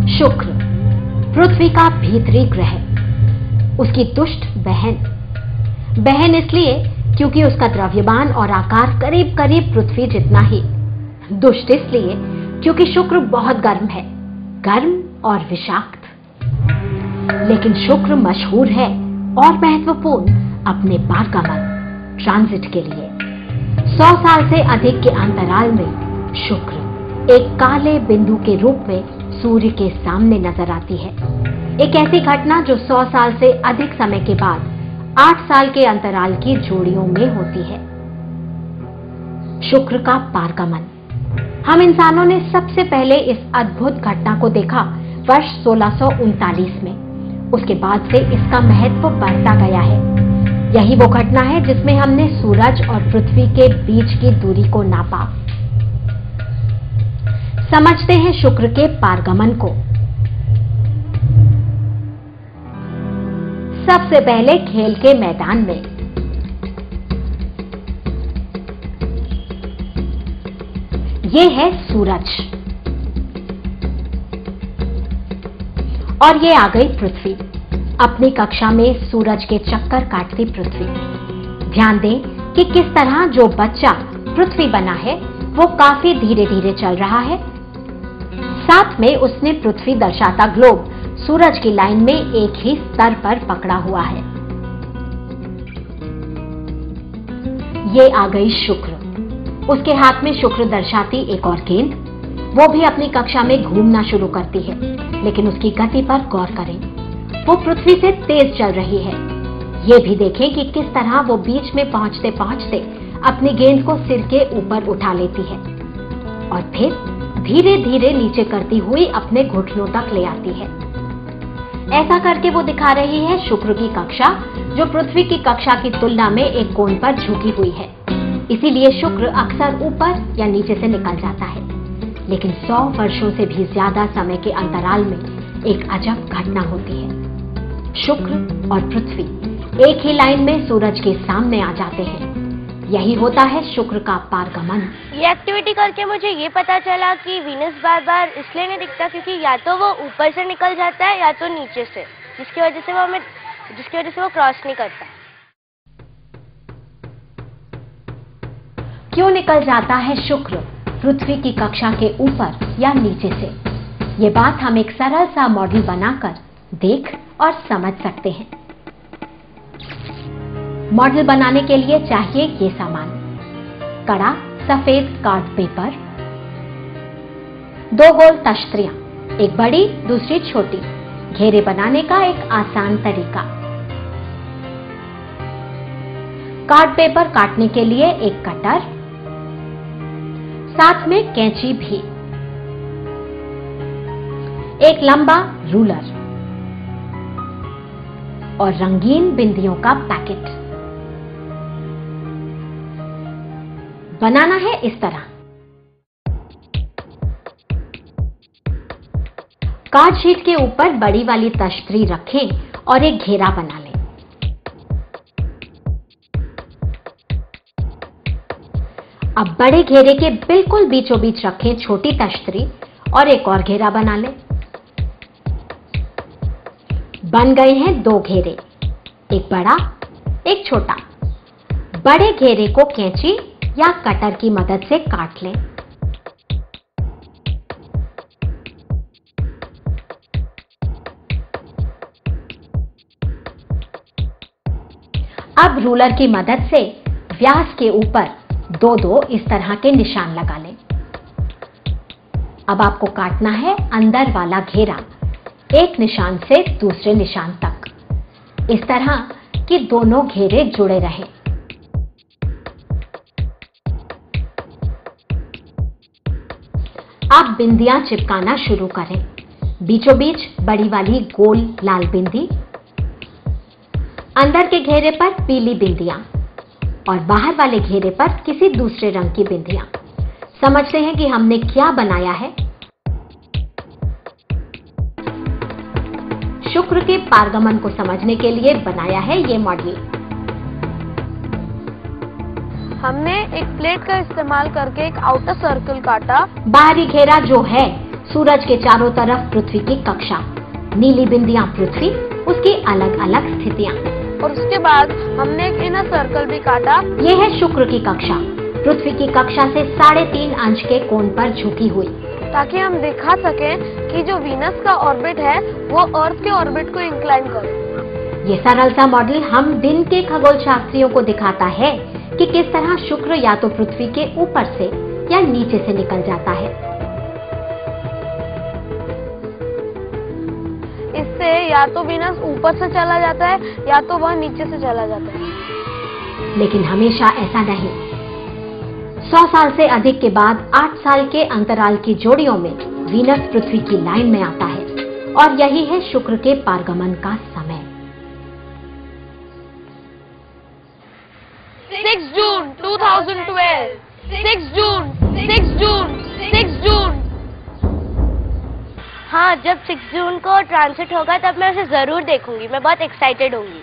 शुक्र, पृथ्वी का भीतरी ग्रह, उसकी दुष्ट बहन इसलिए क्योंकि उसका द्रव्यमान और आकार करीब करीब पृथ्वी जितना ही। दुष्ट इसलिए क्योंकि शुक्र बहुत गर्म और विषाक्त। लेकिन शुक्र मशहूर है और महत्वपूर्ण अपने पारगमन ट्रांजिट के लिए। 100 साल से अधिक के अंतराल में शुक्र एक काले बिंदु के रूप में सूर्य के सामने नजर आती है। एक ऐसी घटना जो 100 साल से अधिक समय के बाद 8 साल के अंतराल की जोड़ियों में होती है। शुक्र का पारगमन। हम इंसानों ने सबसे पहले इस अद्भुत घटना को देखा वर्ष 1639 में। उसके बाद से इसका महत्व बढ़ता गया है। यही वो घटना है जिसमें हमने सूरज और पृथ्वी के बीच की दूरी को नापा। समझते हैं शुक्र के पारगमन को। सबसे पहले खेल के मैदान में ये है सूरज और ये आ गई पृथ्वी। अपनी कक्षा में सूरज के चक्कर काटती पृथ्वी। ध्यान दें कि किस तरह जो बच्चा पृथ्वी बना है वो काफी धीरे धीरे चल रहा है। साथ में उसने पृथ्वी दर्शाता ग्लोब सूरज की लाइन में एक ही स्तर पर पकड़ा हुआ है। ये आ गई शुक्र। उसके हाथ में शुक्र दर्शाती एक और गेंद। वो भी अपनी कक्षा में घूमना शुरू करती है, लेकिन उसकी गति पर गौर करें। वो पृथ्वी से तेज चल रही है। ये भी देखें कि किस तरह वो बीच में पहुंचते पहुंचते अपनी गेंद को सिर के ऊपर उठा लेती है और फिर धीरे धीरे नीचे करती हुई अपने घुटनों तक ले आती है। ऐसा करके वो दिखा रही है शुक्र की कक्षा, जो पृथ्वी की कक्षा की तुलना में एक कोण पर झुकी हुई है। इसीलिए शुक्र अक्सर ऊपर या नीचे से निकल जाता है। लेकिन 100 वर्षों से भी ज्यादा समय के अंतराल में एक अजब घटना होती है। शुक्र और पृथ्वी एक ही लाइन में सूरज के सामने आ जाते हैं। यही होता है शुक्र का पारगमन। ये एक्टिविटी करके मुझे ये पता चला कि वीनस बार बार इसलिए नहीं दिखता क्योंकि या तो वो ऊपर से निकल जाता है या तो नीचे से, जिसकी वजह से वो क्रॉस नहीं करता। क्यों निकल जाता है शुक्र पृथ्वी की कक्षा के ऊपर या नीचे से? ये बात हम एक सरल सा मॉडल बनाकर देख और समझ सकते हैं। मॉडल बनाने के लिए चाहिए ये सामान: कड़ा सफेद कार्ड पेपर, 2 गोल तश्तरियां, एक बड़ी दूसरी छोटी, घेरे बनाने का एक आसान तरीका, कार्ड पेपर काटने के लिए एक कटर, साथ में कैंची भी, एक लंबा रूलर और रंगीन बिंदियों का पैकेट। बनाना है इस तरह: कार्ड शीट के ऊपर बड़ी वाली तश्तरी रखें और एक घेरा बना लें। अब बड़े घेरे के बिल्कुल बीचों बीच रखें छोटी तश्तरी और एक और घेरा बना लें। बन गए हैं 2 घेरे, एक बड़ा एक छोटा। बड़े घेरे को कैंची या कटर की मदद से काट लें। अब रूलर की मदद से व्यास के ऊपर 2-2 इस तरह के निशान लगा लें। अब आपको काटना है अंदर वाला घेरा एक निशान से दूसरे निशान तक, इस तरह कि दोनों घेरे जुड़े रहें। अब बिंदियां चिपकाना शुरू करें। बीचों बीच बड़ी वाली गोल लाल बिंदी, अंदर के घेरे पर पीली बिंदियां और बाहर वाले घेरे पर किसी दूसरे रंग की बिंदियां। समझते हैं कि हमने क्या बनाया है। शुक्र के पारगमन को समझने के लिए बनाया है ये मॉडल। हमने एक प्लेट का इस्तेमाल करके एक आउटर सर्कल काटा। बाहरी घेरा जो है सूरज के चारों तरफ पृथ्वी की कक्षा, नीली बिंदियां पृथ्वी, उसकी अलग अलग स्थितियां। और उसके बाद हमने एक इनर सर्कल भी काटा। ये है शुक्र की कक्षा, पृथ्वी की कक्षा से 3.5 अंश के कोण पर झुकी हुई, ताकि हम दिखा सकें कि जो वीनस का ऑर्बिट है वो अर्थ के ऑर्बिट को इंक्लाइन करे। ये सरल सा मॉडल हम दिन के खगोल शास्त्रियों को दिखाता है कि किस तरह शुक्र या तो पृथ्वी के ऊपर से या नीचे से निकल जाता है। इससे या तो वीनस ऊपर से चला जाता है या तो वह नीचे से चला जाता है। लेकिन हमेशा ऐसा नहीं। 100 साल से अधिक के बाद 8 साल के अंतराल की जोड़ियों में वीनस पृथ्वी की लाइन में आता है, और यही है शुक्र के पारगमन का समय। 6 जून 2012, 6 जून, 6 जून, 6 जून। हाँ, जब 6 जून को ट्रांसिट होगा तब मैं उसे जरूर देखूंगी। मैं बहुत एक्साइटेड होंगी।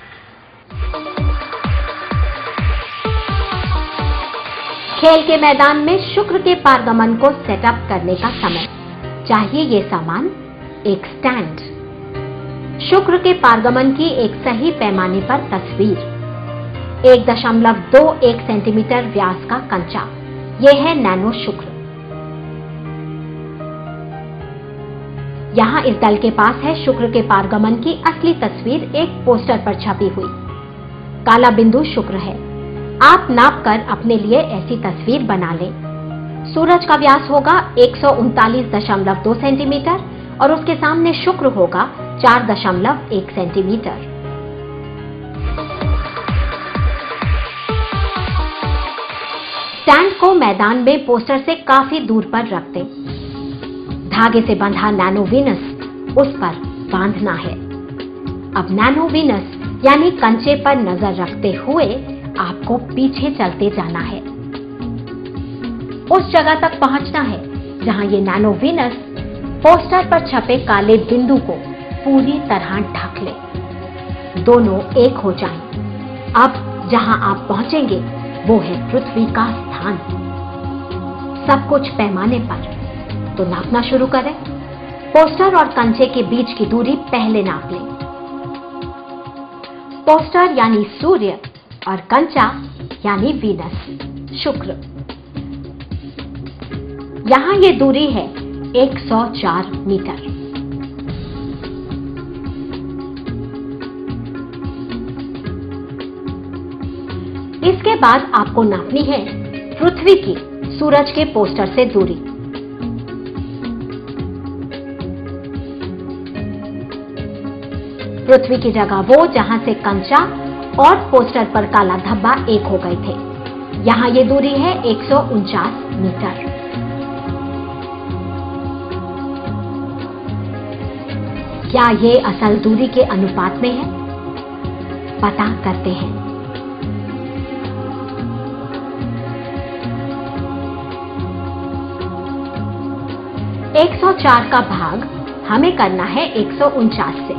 खेल के मैदान में शुक्र के पारगमन को सेटअप करने का समय। चाहिए ये सामान, एक स्टैंड, शुक्र के पारगमन की एक सही पैमाने पर तस्वीर, 1.21 सेंटीमीटर व्यास का कंचा, यह है नैनो शुक्र। यहां इस दल के पास है शुक्र के पारगमन की असली तस्वीर, एक पोस्टर पर छपी हुई। काला बिंदु शुक्र है। आप नाप कर अपने लिए ऐसी तस्वीर बना लें। सूरज का व्यास होगा 139.2 सेंटीमीटर और उसके सामने शुक्र होगा 4.1 सेंटीमीटर। स्टैंड को मैदान में पोस्टर से काफी दूर पर रख दें। धागे से बंधा नैनो वीनस उस पर बांधना है। अब नैनो वीनस यानी कंचे पर नजर रखते हुए आपको पीछे चलते जाना है। उस जगह तक पहुंचना है जहां ये नैनो वीनस पोस्टर पर छपे काले बिंदु को पूरी तरह ढक ले, दोनों एक हो जाएं। अब जहां आप पहुंचेंगे वो है पृथ्वी का स्थान। सब कुछ पैमाने पर, तो नापना शुरू करें। पोस्टर और कंचे के बीच की दूरी पहले नाप लें। पोस्टर यानी सूर्य और कंचा यानी वीनस शुक्र। यहां ये दूरी है 104 मीटर। इसके बाद आपको नापनी है पृथ्वी की सूरज के पोस्टर से दूरी। पृथ्वी की जगह वो जहां से कंचा और पोस्टर पर काला धब्बा एक हो गए थे। यहां ये दूरी है 149 मीटर। क्या ये असल दूरी के अनुपात में है? पता करते हैं। एक 104 का भाग हमें करना है 149 से।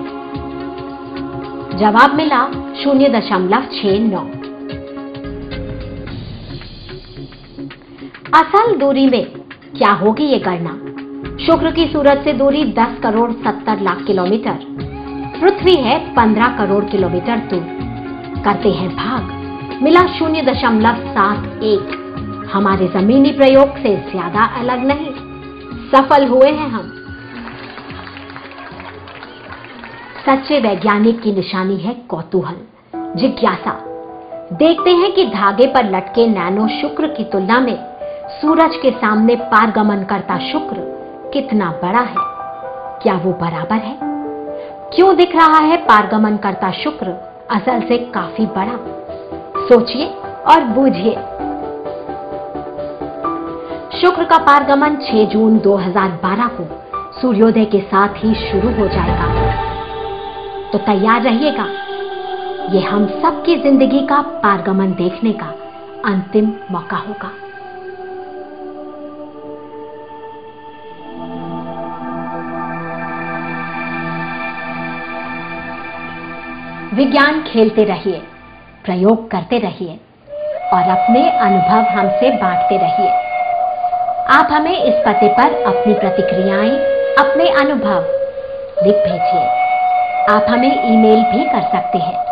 जवाब मिला 0.69। असल दूरी में क्या होगी ये गणना? शुक्र की सूरज से दूरी 10 करोड़ 70 लाख किलोमीटर, पृथ्वी है 15 करोड़ किलोमीटर दूर। करते हैं भाग, मिला 0.71। हमारे जमीनी प्रयोग से ज्यादा अलग नहीं, सफल हुए हैं हम। सच्चे वैज्ञानिक की निशानी है कौतूहल, जिज्ञासा। देखते हैं कि धागे पर लटके नैनो शुक्र की तुलना में सूरज के सामने पारगमन करता शुक्र कितना बड़ा है। क्या वो बराबर है? क्यों दिख रहा है पारगमन करता शुक्र असल से काफी बड़ा? सोचिए और बूझिए। शुक्र का पारगमन 6 जून 2012 को सूर्योदय के साथ ही शुरू हो जाएगा। तो तैयार रहिएगा, ये हम सबकी जिंदगी का पारगमन देखने का अंतिम मौका होगा। विज्ञान खेलते रहिए, प्रयोग करते रहिए और अपने अनुभव हमसे बांटते रहिए। आप हमें इस पते पर अपनी प्रतिक्रियाएं अपने अनुभव लिख भेजिए। आप हमें ईमेल भी कर सकते हैं।